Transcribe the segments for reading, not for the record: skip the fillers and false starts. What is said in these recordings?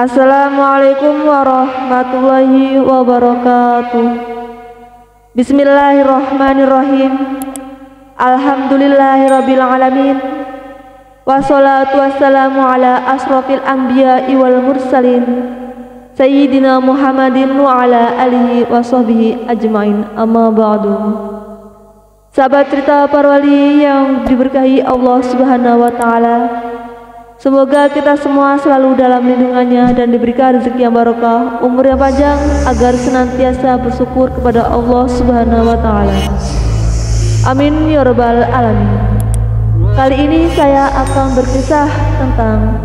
Assalamualaikum warahmatullahi wabarakatuh. Bismillahirrahmanirrahim. Alhamdulillahirabbil alamin. Wassalatu wassalamu ala asrofil anbiya'i wal mursalin Sayyidina Muhammadin wa ala alihi wa sahbihi ajmain. Amma ba'du. Sahabat cerita para wali yang diberkahi Allah Subhanahu wa taala, semoga kita semua selalu dalam lindungannya dan diberikan rezeki yang barokah, umur yang panjang, agar senantiasa bersyukur kepada Allah Subhanahu wa taala. Amin ya rabbal alamin. Kali ini saya akan berkisah tentang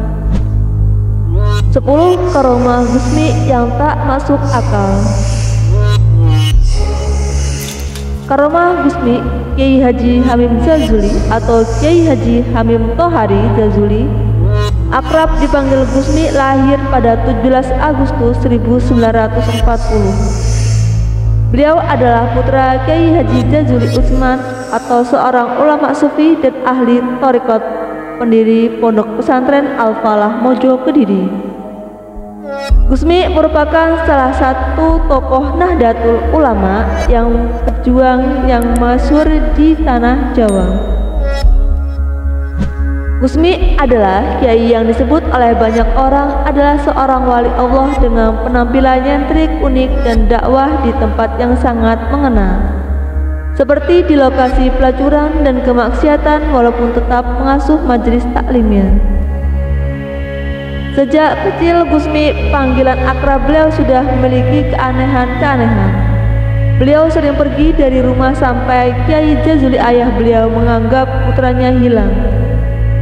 10 karomah Gusmi yang tak masuk akal. Karomah Gusmi Kiai Haji Hamim Jazuli atau Kiai Haji Hamim Tohari Jazuli, akrab dipanggil Gusmi, lahir pada 17 Agustus 1940. Beliau adalah putra Kiai Haji Jazuli Utsman atau seorang ulama sufi dan ahli thariqat, pendiri Pondok Pesantren Al-Falah Mojo Kediri. Gusmi merupakan salah satu tokoh Nahdlatul Ulama yang berjuang yang masyhur di tanah Jawa. Gusmi adalah kiai yang disebut oleh banyak orang adalah seorang wali Allah dengan penampilan nyentrik, unik, dan dakwah di tempat yang sangat mengena, seperti di lokasi pelacuran dan kemaksiatan, walaupun tetap mengasuh majelis taklimnya. Sejak kecil Gusmi, panggilan akrab beliau sudah memiliki keanehan-keanehan. Beliau sering pergi dari rumah sampai Kiai Jazuli ayah beliau menganggap putranya hilang.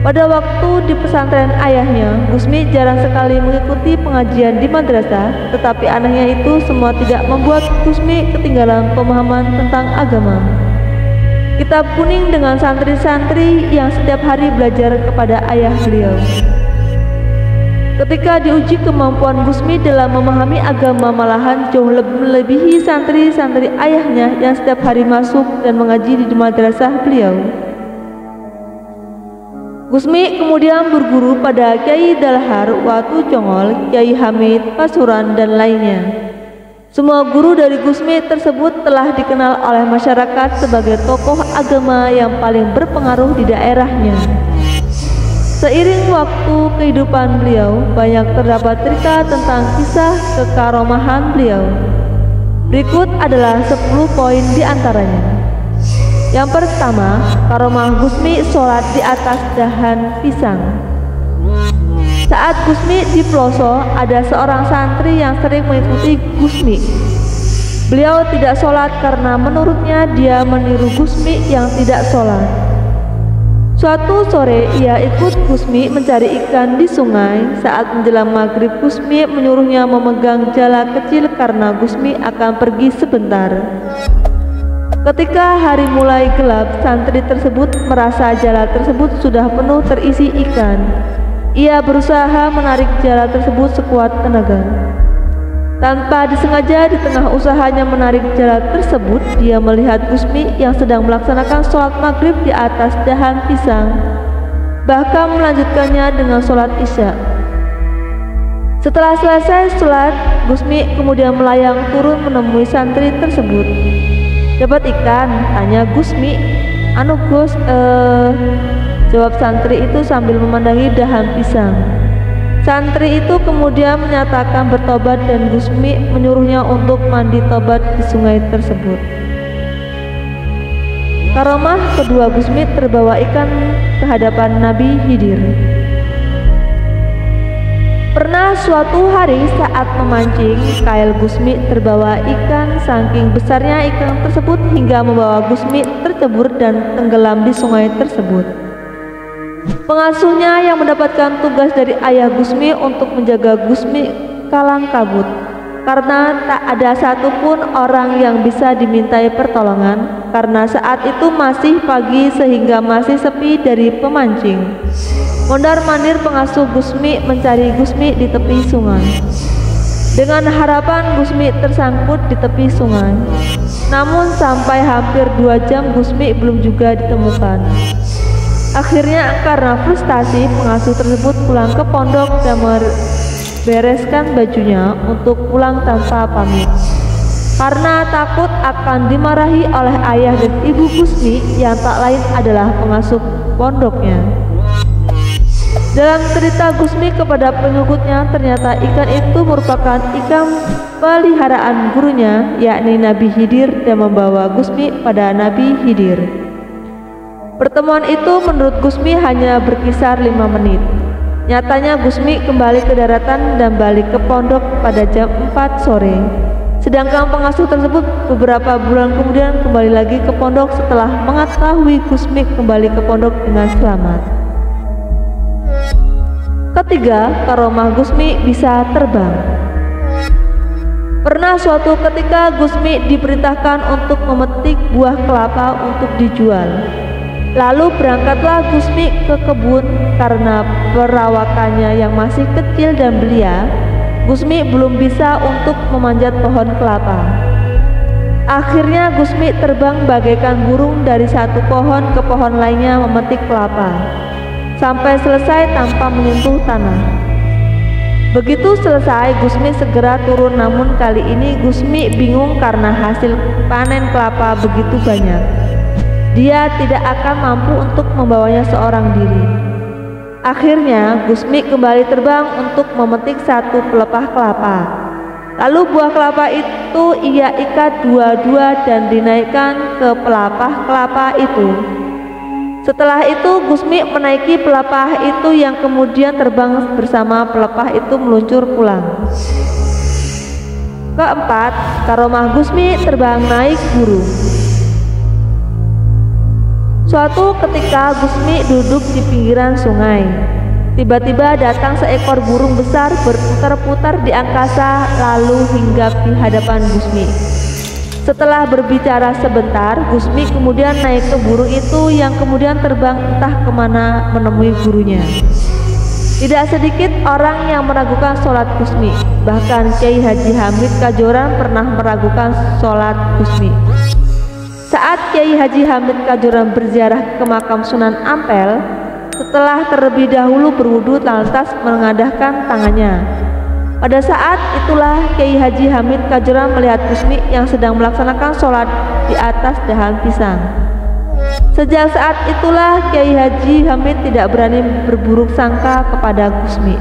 Pada waktu di pesantren ayahnya, Gusmi jarang sekali mengikuti pengajian di madrasah, tetapi anehnya itu semua tidak membuat Gusmi ketinggalan pemahaman tentang agama. Kitab kuning dengan santri-santri yang setiap hari belajar kepada ayah beliau. Ketika diuji kemampuan Gusmi dalam memahami agama, malahan jauh melebihi santri-santri ayahnya yang setiap hari masuk dan mengaji di madrasah beliau. Gusmi kemudian berguru pada Kiai Dalhar Watu Congol, Kiai Hamid Pasuran, dan lainnya. Semua guru dari Gusmi tersebut telah dikenal oleh masyarakat sebagai tokoh agama yang paling berpengaruh di daerahnya. Seiring waktu kehidupan beliau, banyak terdapat cerita tentang kisah kekaromahan beliau. Berikut adalah 10 poin di antaranya. Yang pertama, karomah Gusmi sholat di atas dahan pisang. Saat Gusmi di Ploso, ada seorang santri yang sering mengikuti Gusmi. Beliau tidak sholat karena menurutnya dia meniru Gusmi yang tidak sholat. Suatu sore ia ikut Gusmi mencari ikan di sungai. Saat menjelang maghrib, Gusmi menyuruhnya memegang jala kecil karena Gusmi akan pergi sebentar. Ketika hari mulai gelap, santri tersebut merasa jala tersebut sudah penuh terisi ikan. Ia berusaha menarik jala tersebut sekuat tenaga. Tanpa disengaja, di tengah usahanya menarik jala tersebut, dia melihat Gusmi yang sedang melaksanakan sholat maghrib di atas dahan pisang, bahkan melanjutkannya dengan sholat isya. Setelah selesai sholat, Gusmi kemudian melayang turun menemui santri tersebut. "Dapat ikan?" tanya Gusmi. "Anu Gus, jawab santri itu sambil memandangi dahan pisang. Santri itu kemudian menyatakan bertobat dan Gusmi menyuruhnya untuk mandi tobat di sungai tersebut. Karomah kedua Gusmi terbawa ikan ke hadapan Nabi Khidir. Pernah suatu hari saat memancing, kail Gusmi terbawa ikan. Saking besarnya ikan tersebut hingga membawa Gusmi tercebur dan tenggelam di sungai tersebut. Pengasuhnya yang mendapatkan tugas dari ayah Gusmi untuk menjaga Gusmi kalang kabut, karena tak ada satupun orang yang bisa dimintai pertolongan, karena saat itu masih pagi sehingga masih sepi dari pemancing. Mondar-mandir pengasuh Gusmi mencari Gusmi di tepi sungai, dengan harapan Gusmi tersangkut di tepi sungai. Namun sampai hampir 2 jam Gusmi belum juga ditemukan. Akhirnya karena frustasi, pengasuh tersebut pulang ke pondok bereskan bajunya untuk pulang tanpa pamit. Karena takut akan dimarahi oleh ayah dan ibu Gusmi yang tak lain adalah pengasuh pondoknya. Dalam cerita Gusmi kepada pengikutnya, ternyata ikan itu merupakan ikan peliharaan gurunya, yakni Nabi Khidir, dan membawa Gusmi pada Nabi Khidir. Pertemuan itu menurut Gusmi hanya berkisar 5 menit. Nyatanya Gusmi kembali ke daratan dan balik ke pondok pada jam 4 sore. Sedangkan pengasuh tersebut beberapa bulan kemudian kembali lagi ke pondok setelah mengetahui Gusmi kembali ke pondok dengan selamat. Ketiga, karomah Gusmi bisa terbang. Pernah suatu ketika Gusmi diperintahkan untuk memetik buah kelapa untuk dijual. Lalu berangkatlah Gusmi ke kebun. Karena perawakannya yang masih kecil dan belia, Gusmi belum bisa untuk memanjat pohon kelapa. Akhirnya Gusmi terbang bagaikan burung dari satu pohon ke pohon lainnya memetik kelapa, sampai selesai tanpa menyentuh tanah. Begitu selesai, Gusmi segera turun, namun kali ini Gusmi bingung karena hasil panen kelapa begitu banyak. Dia tidak akan mampu untuk membawanya seorang diri. Akhirnya Gusmi kembali terbang untuk memetik satu pelepah kelapa. Lalu buah kelapa itu ia ikat dua-dua dan dinaikkan ke pelepah kelapa itu. Setelah itu Gusmi menaiki pelepah itu yang kemudian terbang bersama pelepah itu meluncur pulang. Keempat, karomah Gusmi terbang naik burung. Suatu ketika Gusmi duduk di pinggiran sungai. Tiba-tiba datang seekor burung besar berputar-putar di angkasa lalu hinggap di hadapan Gusmi. Setelah berbicara sebentar, Gusmi kemudian naik ke burung itu yang kemudian terbang entah kemana menemui gurunya. Tidak sedikit orang yang meragukan sholat Gusmi. Bahkan Kyai Haji Hamid Kajoran pernah meragukan sholat Gusmi. Saat Kyai Haji Hamid Kajoran berziarah ke makam Sunan Ampel, setelah terlebih dahulu berwudu lantas mengadahkan tangannya. Pada saat itulah Kyai Haji Hamid Kajoran melihat Gusmi yang sedang melaksanakan sholat di atas dahan pisang. Sejak saat itulah Kyai Haji Hamid tidak berani berburuk sangka kepada Gusmi.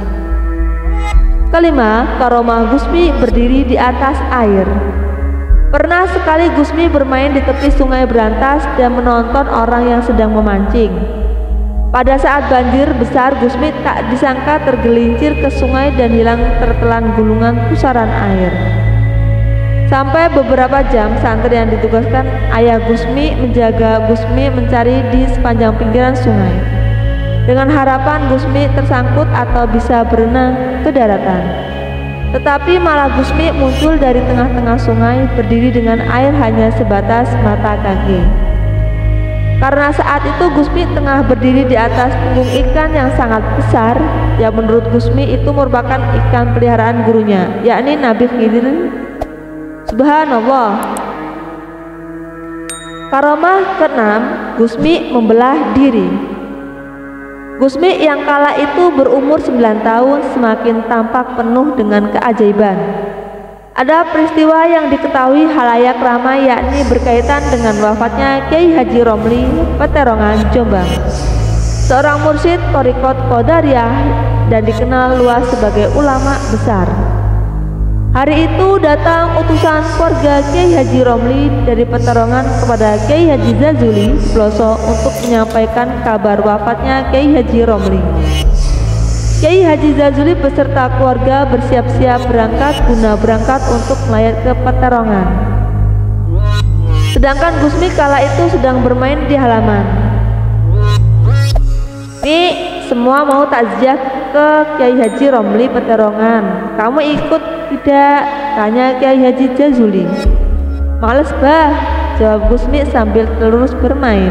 Kelima, karomah Gusmi berdiri di atas air. Pernah sekali Gusmi bermain di tepi sungai Berantas dan menonton orang yang sedang memancing. Pada saat banjir besar, Gusmi tak disangka tergelincir ke sungai dan hilang tertelan gulungan pusaran air. Sampai beberapa jam santri yang ditugaskan ayah Gusmi menjaga Gusmi mencari di sepanjang pinggiran sungai, dengan harapan Gusmi tersangkut atau bisa berenang ke daratan. Tetapi malah Gusmi muncul dari tengah-tengah sungai berdiri dengan air hanya sebatas mata kaki. Karena saat itu Gusmi tengah berdiri di atas punggung ikan yang sangat besar, yang menurut Gusmi itu merupakan ikan peliharaan gurunya, yakni Nabi Khidir. Subhanallah. Karomah keenam, Gusmi membelah diri. Gusmi yang kala itu berumur 9 tahun semakin tampak penuh dengan keajaiban. Ada peristiwa yang diketahui halayak ramai, yakni berkaitan dengan wafatnya Kyai Haji Romli Peterongan, Jombang, seorang mursyid Thariqat Qadariyah dan dikenal luas sebagai ulama besar. Hari itu datang utusan keluarga Kyai Haji Romli dari Peterongan kepada Kyai Haji Zazuli Ploso untuk menyampaikan kabar wafatnya Kyai Haji Romli. Kyai Haji Zazuli beserta keluarga bersiap-siap berangkat untuk melayat ke Peterongan. Sedangkan Gusmi kala itu sedang bermain di halaman. Nih, semua mau takziah ke Kyai Haji Romli Peterongan. Kamu ikut tidak? Tanya Kyai Haji Zazuli. Males bah, jawab Gusmi sambil terus bermain.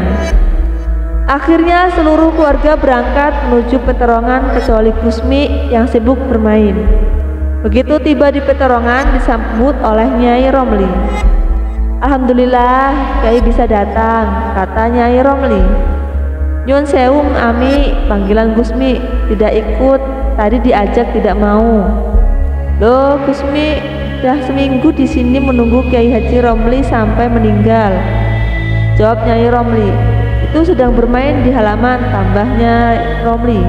Akhirnya seluruh keluarga berangkat menuju Peterongan kecuali Gusmi yang sibuk bermain. Begitu tiba di Peterongan disambut oleh Nyai Romli. Alhamdulillah Kyai bisa datang, kata Nyai Romli. Nyun sewu Ami, panggilan Gusmi, tidak ikut, tadi diajak tidak mau. "Loh, Gusmi dah seminggu di sini menunggu Kiai Haji Romli sampai meninggal," jawab Nyai Romli. "Itu sedang bermain di halaman," tambahnya Romli.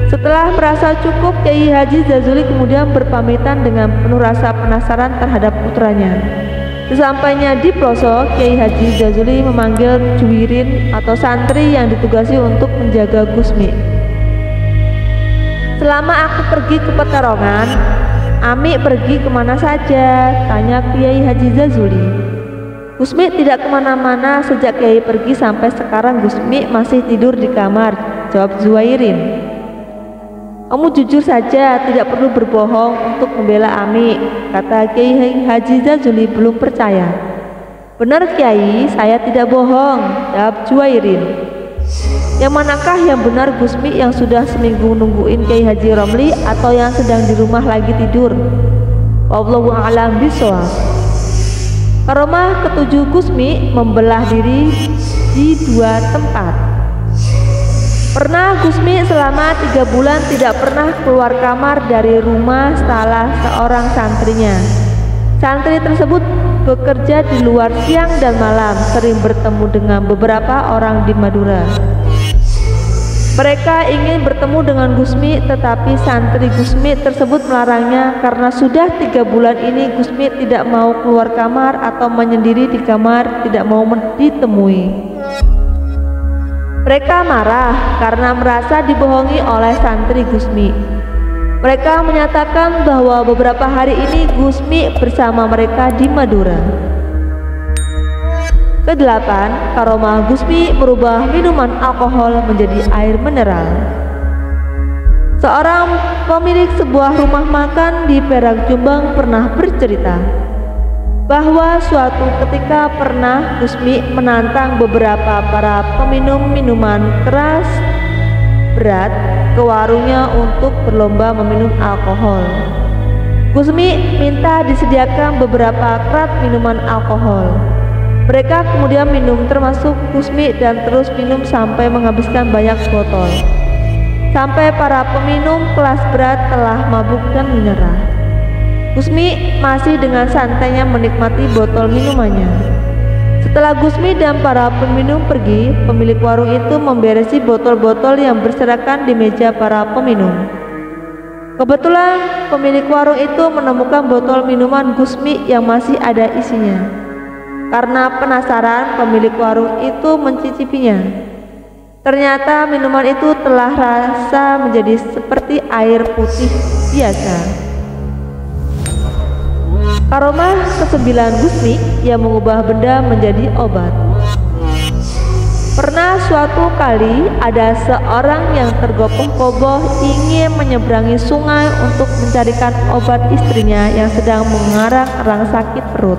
Setelah merasa cukup, Kiai Haji Jazuli kemudian berpamitan dengan penuh rasa penasaran terhadap putranya. Sesampainya di pelosok, Kiai Haji Jazuli memanggil Juwirin atau santri yang ditugasi untuk menjaga Gusmi. "Selama aku pergi ke Pekalongan, Ami pergi kemana saja?" tanya Kiai Haji Jazuli. "Gusmi tidak kemana-mana sejak Kiai pergi sampai sekarang. Gusmi masih tidur di kamar," jawab Juwirin. "Kamu jujur saja, tidak perlu berbohong untuk membela Ami," kata Kiai Haji Jazuli belum percaya. "Benar Kiai, saya tidak bohong," jawab Juwirin. "Yang manakah yang benar, Gusmi yang sudah seminggu nungguin Kiai Haji Romli atau yang sedang di rumah lagi tidur? Wallahu a'lam bishawab." Karomah ketujuh Gusmi membelah diri di dua tempat. Pernah Gusmi selama 3 bulan tidak pernah keluar kamar dari rumah salah seorang santrinya. Santri tersebut bekerja di luar siang dan malam, sering bertemu dengan beberapa orang di Madura. Mereka ingin bertemu dengan Gusmi, tetapi santri Gusmi tersebut melarangnya karena sudah 3 bulan ini Gusmi tidak mau keluar kamar atau menyendiri di kamar, tidak mau ditemui. Mereka marah karena merasa dibohongi oleh santri Gusmi. Mereka menyatakan bahwa beberapa hari ini Gusmi bersama mereka di Madura. Kedelapan, karomah Gusmi merubah minuman alkohol menjadi air mineral. Seorang pemilik sebuah rumah makan di Perak, Jombang pernah bercerita bahwa suatu ketika pernah Gusmi menantang beberapa para peminum minuman keras berat ke warungnya untuk berlomba meminum alkohol. Gusmi minta disediakan beberapa kerat minuman alkohol. Mereka kemudian minum, termasuk Gusmi, dan terus minum sampai menghabiskan banyak botol, sampai para peminum kelas berat telah mabuk dan menyerah. Gusmi masih dengan santainya menikmati botol minumannya. Setelah Gusmi dan para peminum pergi, pemilik warung itu memberesi botol-botol yang berserakan di meja para peminum. Kebetulan pemilik warung itu menemukan botol minuman Gusmi yang masih ada isinya. Karena penasaran, pemilik warung itu mencicipinya. Ternyata minuman itu telah rasa menjadi seperti air putih biasa. Karomah ke-9 Gusmi yang mengubah benda menjadi obat. Pernah suatu kali ada seorang yang tergopoh-gopoh ingin menyeberangi sungai untuk mencarikan obat istrinya yang sedang mengarang-arang sakit perut.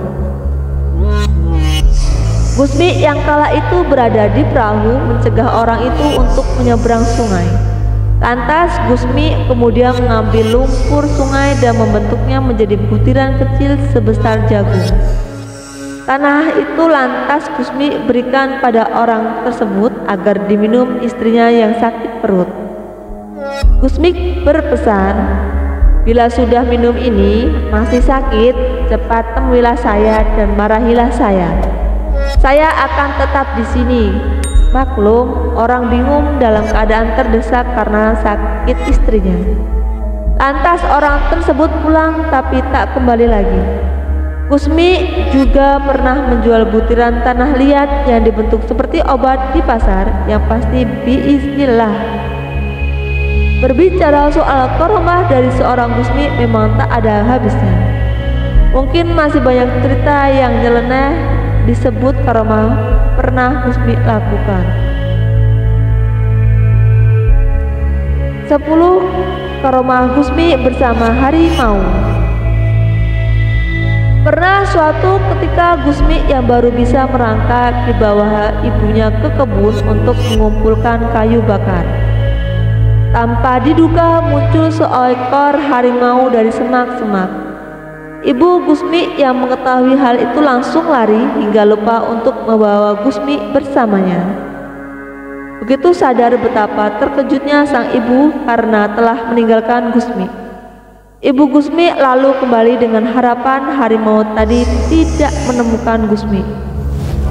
Gusmi yang kala itu berada di perahu mencegah orang itu untuk menyeberang sungai. Lantas Gusmi kemudian mengambil lumpur sungai dan membentuknya menjadi butiran kecil sebesar jagung. Tanah itu lantas Gusmi berikan pada orang tersebut agar diminum istrinya yang sakit perut. Gusmi berpesan, "Bila sudah minum ini masih sakit, cepat temuilah saya dan marahilah saya. Saya akan tetap di sini." Maklum, orang bingung dalam keadaan terdesak karena sakit istrinya. Lantas orang tersebut pulang tapi tak kembali lagi. Gusmi juga pernah menjual butiran tanah liat yang dibentuk seperti obat di pasar, yang pasti biiznillah. Berbicara soal karomah dari seorang Gusmi memang tak ada habisnya. Mungkin masih banyak cerita yang nyeleneh disebut karomah pernah Gusmi lakukan. 10. Karomah Gusmi bersama harimau. Pernah suatu ketika Gusmi yang baru bisa merangkak di bawah ibunya ke kebun untuk mengumpulkan kayu bakar. Tanpa diduga muncul seekor harimau dari semak-semak. Ibu Gusmi yang mengetahui hal itu langsung lari hingga lupa untuk membawa Gusmi bersamanya. Begitu sadar betapa terkejutnya sang ibu karena telah meninggalkan Gusmi. Ibu Gusmi lalu kembali dengan harapan harimau tadi tidak menemukan Gusmi.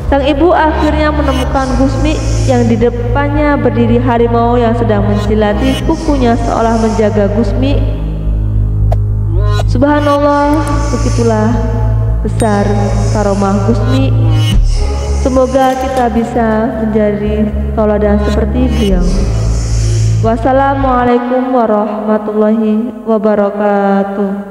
Sang ibu akhirnya menemukan Gusmi yang di depannya berdiri harimau yang sedang menjilati kukunya seolah menjaga Gusmi. Subhanallah, begitulah besar karomah Gusmi. Semoga kita bisa menjadi tauladan seperti beliau. Wassalamualaikum warahmatullahi wabarakatuh.